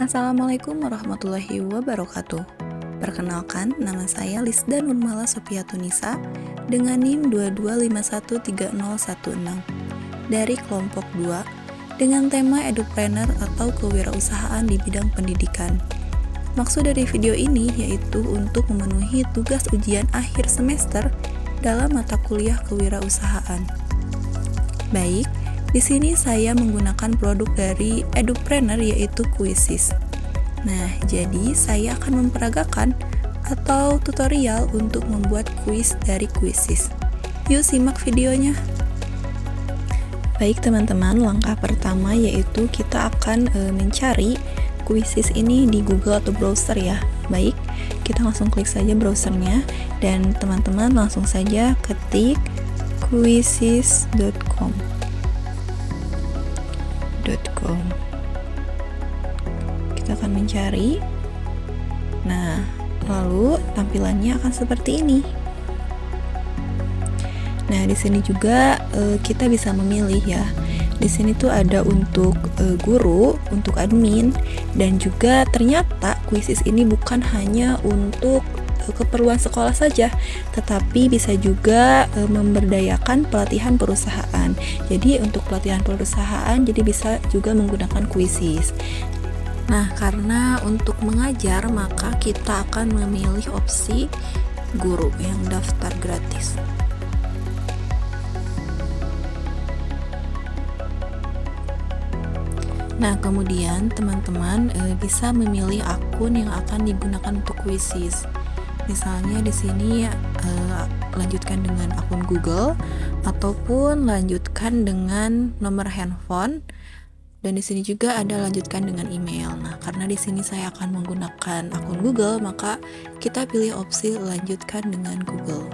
Assalamualaikum warahmatullahi wabarakatuh. Perkenalkan, nama saya Lisda Nurmala Sofiatunisa dengan NIM 22513016 dari kelompok 2 dengan tema Edupreneur atau kewirausahaan di bidang pendidikan. Maksud dari video ini yaitu untuk memenuhi tugas ujian akhir semester dalam mata kuliah kewirausahaan. Baik, di sini saya menggunakan produk dari Edupreneur yaitu Quizizz. Nah, jadi saya akan memperagakan atau tutorial untuk membuat kuis dari Quizizz. Yuk simak videonya. Baik teman-teman, langkah pertama yaitu kita akan mencari Quizizz ini di Google atau browser ya. Baik, kita langsung klik saja browsernya dan teman-teman langsung saja ketik quizizz.com. Kita akan mencari. Nah, lalu tampilannya akan seperti ini. Nah, di sini juga kita bisa memilih ya. Di sini tuh ada untuk guru, untuk admin, dan juga ternyata Quizizz ini bukan hanya untuk keperluan sekolah saja, tetapi bisa juga memberdayakan pelatihan perusahaan. Jadi untuk pelatihan perusahaan jadi bisa juga menggunakan Quizizz. Nah, karena untuk mengajar maka kita akan memilih opsi guru yang daftar gratis. Nah, kemudian teman-teman bisa memilih akun yang akan digunakan untuk Quizizz. Misalnya di sini lanjutkan dengan akun Google ataupun lanjutkan dengan nomor handphone, dan di sini juga ada lanjutkan dengan email. Nah, karena di sini saya akan menggunakan akun Google, maka kita pilih opsi lanjutkan dengan Google.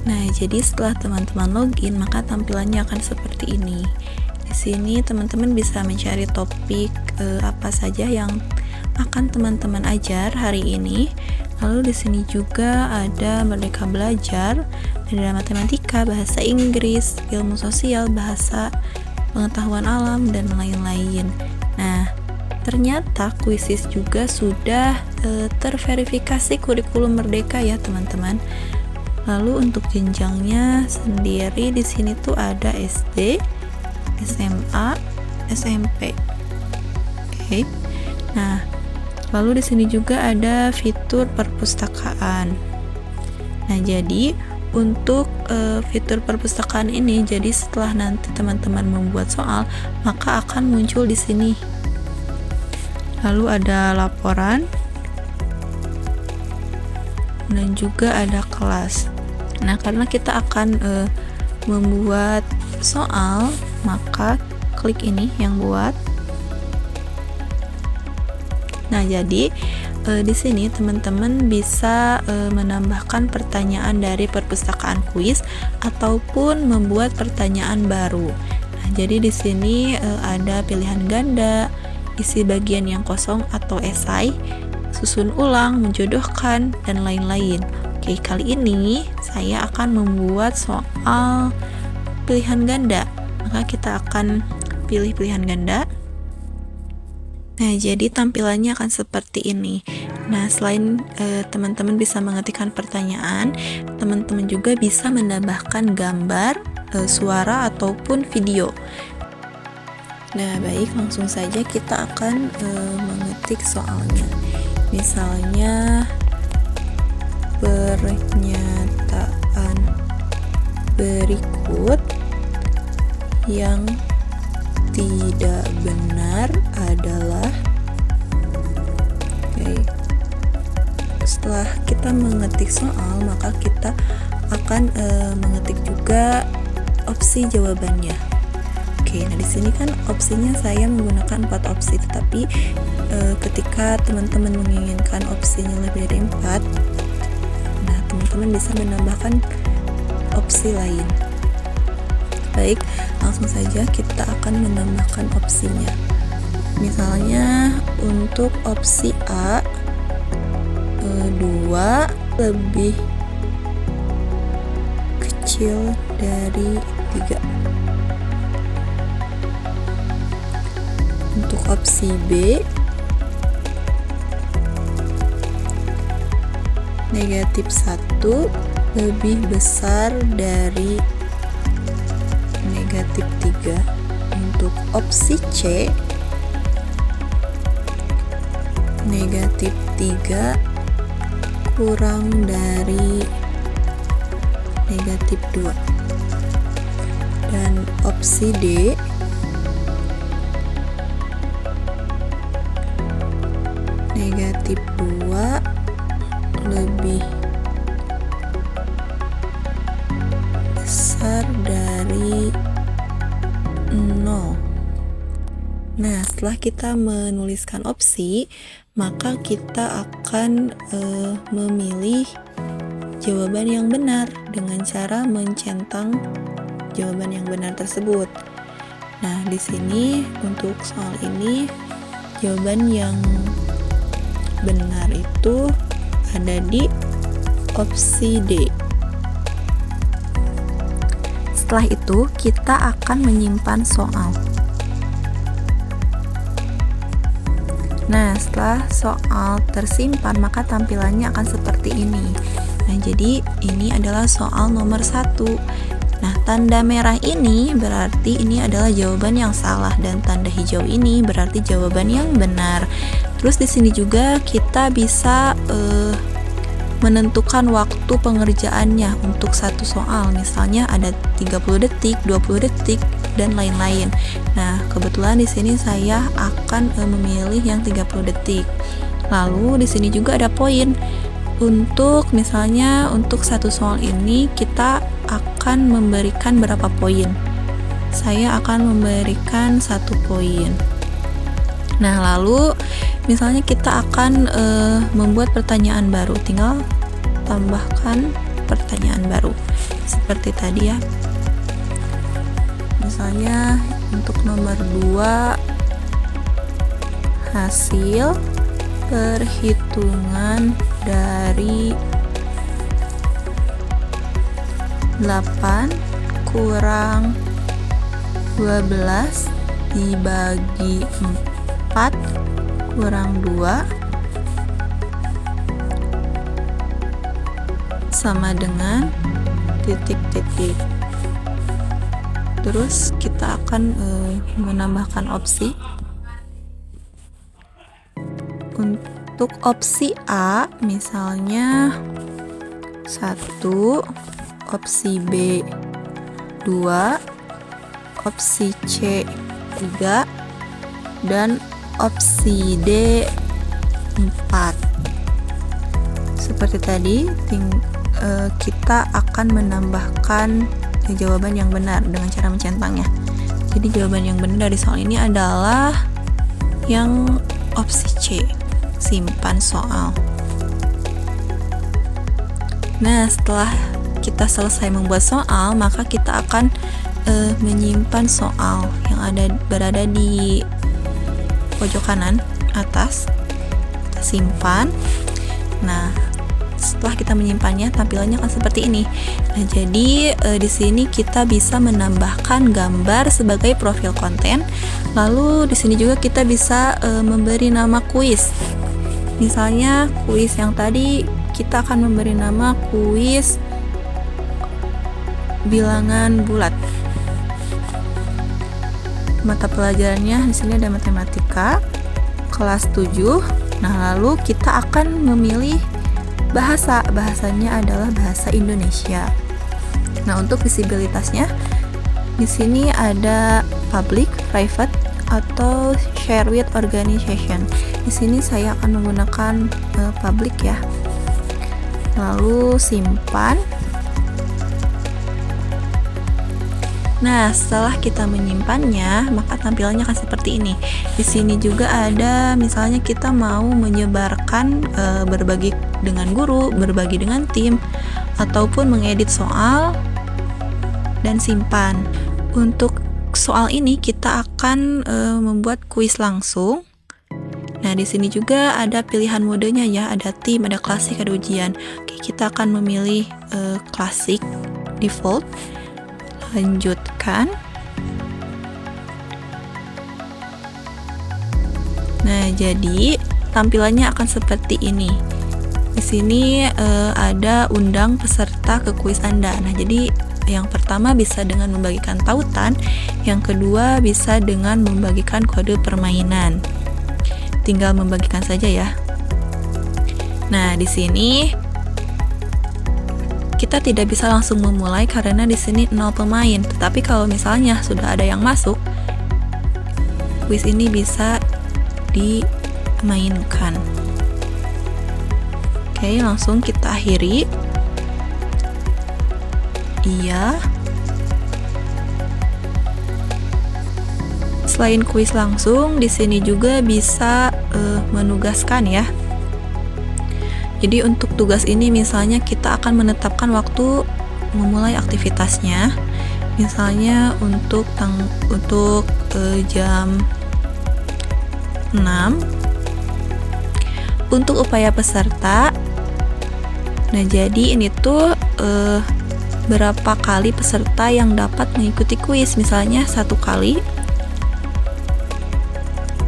Nah, jadi setelah teman-teman login, maka tampilannya akan seperti ini. Di sini teman-teman bisa mencari topik apa saja yang akan teman-teman ajar hari ini. Lalu di sini juga ada Merdeka Belajar, ada matematika, bahasa Inggris, ilmu sosial, bahasa pengetahuan alam, dan lain-lain. Nah, ternyata Quizizz juga sudah terverifikasi kurikulum Merdeka ya, teman-teman. Lalu untuk jenjangnya sendiri di sini tuh ada SD, SMA, SMP. Oke. Nah, lalu di sini juga ada fitur perpustakaan. Nah, jadi untuk fitur perpustakaan ini, jadi setelah nanti teman-teman membuat soal, maka akan muncul di sini. Lalu ada laporan dan juga ada kelas. Nah, karena kita akan membuat soal, maka klik ini yang buat. Nah, jadi di sini teman-teman bisa menambahkan pertanyaan dari perpustakaan kuis ataupun membuat pertanyaan baru. Nah, jadi di sini ada pilihan ganda, isi bagian yang kosong atau esai, susun ulang, menjodohkan, dan lain-lain. Oke, kali ini saya akan membuat soal pilihan ganda. Maka kita akan pilih pilihan ganda. Nah, jadi tampilannya akan seperti ini. Nah, selain teman-teman bisa mengetikkan pertanyaan, teman-teman juga bisa menambahkan gambar, suara, ataupun video. Nah, baik, langsung saja kita akan mengetik soalnya. Misalnya pernyataan berikut yang tidak benar adalah. Oke. Setelah kita mengetik soal, maka kita akan mengetik juga opsi jawabannya. Oke, nah di sini kan opsinya saya menggunakan 4 opsi, tetapi ketika teman-teman menginginkan opsinya lebih dari 4, nah teman-teman bisa menambahkan opsi lain. Baik, langsung saja kita akan menambahkan opsinya. Misalnya untuk opsi A 2 lebih kecil dari 3. Untuk opsi B, negatif 1 lebih besar dari negatif 3. Untuk opsi C, negatif 3 kurang dari negatif 2. Dan opsi D, negatif 2 lebih besar dari 0. Nah, setelah kita menuliskan opsi, maka kita akan memilih jawaban yang benar dengan cara mencentang jawaban yang benar tersebut. Nah, di sini untuk soal ini jawaban yang benar itu ada di opsi D. Setelah itu, kita akan menyimpan soal. Nah, setelah soal tersimpan, maka tampilannya akan seperti ini. Nah, jadi ini adalah soal nomor 1. Nah, tanda merah ini berarti ini adalah jawaban yang salah, dan tanda hijau ini berarti jawaban yang benar. Terus di sini juga kita bisa menentukan waktu pengerjaannya untuk satu soal. Misalnya ada 30 detik, 20 detik, dan lain-lain. Nah, kebetulan di sini saya akan memilih yang 30 detik. Lalu di sini juga ada poin. Untuk misalnya untuk satu soal ini kita akan memberikan berapa poin? Saya akan memberikan 1 poin. Nah, lalu misalnya kita akan membuat pertanyaan baru, tinggal tambahkan pertanyaan baru seperti tadi ya. Misalnya untuk nomor 2, hasil perhitungan dari 8 kurang 12 dibagi 4 kurang 2 sama dengan titik-titik. Terus kita akan menambahkan opsi. Untuk opsi A misalnya 1, opsi B 2, opsi C 3, dan opsi D 4. Seperti tadi, kita akan menambahkan jawaban yang benar dengan cara mencentangnya. Jadi jawaban yang benar dari soal ini adalah yang opsi C, simpan soal. Nah, setelah kita selesai membuat soal, maka kita akan menyimpan soal yang berada di pojok kanan atas. Kita simpan. Nah, setelah kita menyimpannya, tampilannya akan seperti ini. Nah, jadi di sini kita bisa menambahkan gambar sebagai profil konten. Lalu di sini juga kita bisa memberi nama kuis. Misalnya kuis yang tadi kita akan memberi nama kuis bilangan bulat. Mata pelajarannya di sini ada matematika kelas 7. Nah, lalu kita akan memilih bahasanya adalah bahasa Indonesia. Nah, untuk visibilitasnya di sini ada public, private, atau share with organization. Di sini saya akan menggunakan public ya. Lalu simpan. Nah, setelah kita menyimpannya, maka tampilannya akan seperti ini. Di sini juga ada misalnya kita mau menyebarkan berbagi dengan guru, berbagi dengan tim, ataupun mengedit soal dan simpan. Untuk soal ini kita akan membuat kuis langsung. Nah, di sini juga ada pilihan modenya ya, ada tim, ada klasik, ada ujian. Oke, kita akan memilih klasik default. Lanjutkan. Nah, jadi tampilannya akan seperti ini. Di sini ada undang peserta ke kuis Anda. Nah, jadi yang pertama bisa dengan membagikan tautan, yang kedua bisa dengan membagikan kode permainan. Tinggal membagikan saja ya. Nah, di sini kita tidak bisa langsung memulai karena di sini 0 pemain. Tetapi kalau misalnya sudah ada yang masuk, kuis ini bisa dimainkan. Oke, langsung kita akhiri. Iya. Selain kuis langsung, di sini juga bisa menugaskan ya. Jadi untuk tugas ini misalnya kita akan menetapkan waktu memulai aktivitasnya. Misalnya untuk jam 6. Untuk upaya peserta. Nah, jadi ini tuh berapa kali peserta yang dapat mengikuti kuis, misalnya 1 kali.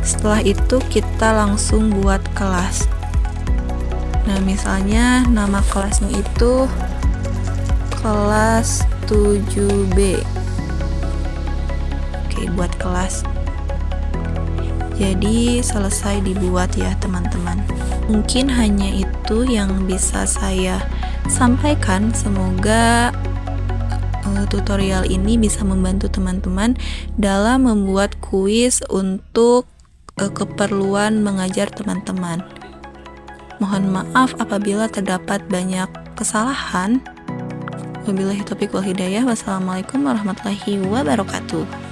Setelah itu kita langsung buat kelas. Nah, misalnya nama kelasnya itu kelas 7B. Oke, buat kelas. Jadi selesai dibuat ya teman-teman. Mungkin hanya itu yang bisa saya sampaikan. Semoga tutorial ini bisa membantu teman-teman dalam membuat kuis untuk keperluan mengajar teman-teman. Mohon maaf apabila terdapat banyak kesalahan. Wabillahi taufiq wal hidayah. Wassalamualaikum warahmatullahi wabarakatuh.